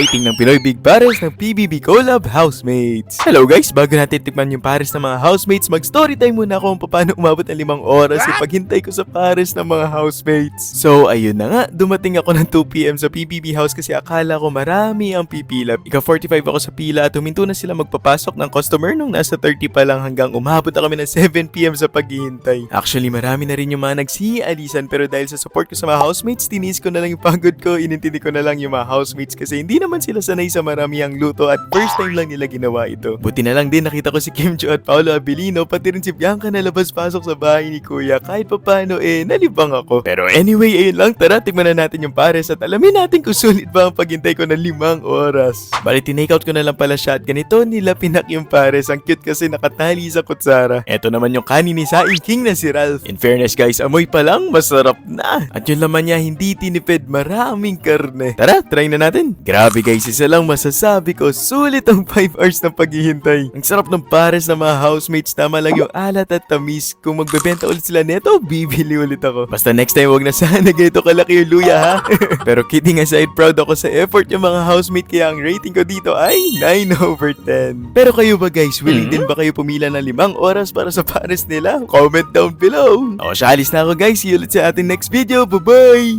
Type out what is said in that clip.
rating ng Pinoy Big Pares ng PBB Collab Housemates. Hello guys, bago natin tikman yung pares ng mga housemates, mag-story time muna ako kung paano umabot ng 5 oras yung paghintay ko sa pares ng mga housemates. So ayun na nga, dumating ako ng 2 PM sa PBB house kasi akala ko marami ang pipila. Ika 45 ako sa pila at huminto na sila magpapasok ng customer nung nasa 30 pa lang hanggang umabot na kami ng 7 PM sa paghihintay. Actually marami na rin yung mga nagsialisan pero dahil sa support ko sa mga housemates, tinis ko na lang yung pagod ko, inintindi ko na lang yung mga housemates kasi hindi naman sila sanay sa maramihang luto at first time lang nila ginawa ito. Buti na lang din nakita ko si Kim Cho at Paolo Abilino pati rin si Bianca na labas-pasok sa bahay ni Kuya kahit papano nalibang ako. Pero anyway, ayun lang, tara tikman na natin yung pares at alamin natin kung sulit ba ang paghintay ko ng 5 oras. Bali tinake out ko na lang pala siya at ganito nila pinak yung pares. Ang cute kasi nakatali sa kutsara. Eto naman yung kanin ni Saing King na si Ralph. In fairness guys, amoy pa lang masarap na. At yung laman niya hindi tinipid, maraming karne. Tara, try na natin. Grabe guys, isa lang masasabi ko, sulit ang 5 hours ng paghihintay. Ang sarap ng pares ng mga housemates, tama lang yung alat at tamis. Kung magbebenta ulit sila neto, bibili ulit ako. Basta next time wag na sana ganito kalaki yung luya ha. Pero kidding aside, proud ako sa effort yung mga housemate kaya ang rating ko dito ay 9/10. Pero kayo ba guys, willing din ba kayo pumila ng 5 oras para sa pares nila? Comment down below. Ako siya, alis na ako guys. See you ulit sa ating next video. Bye-bye!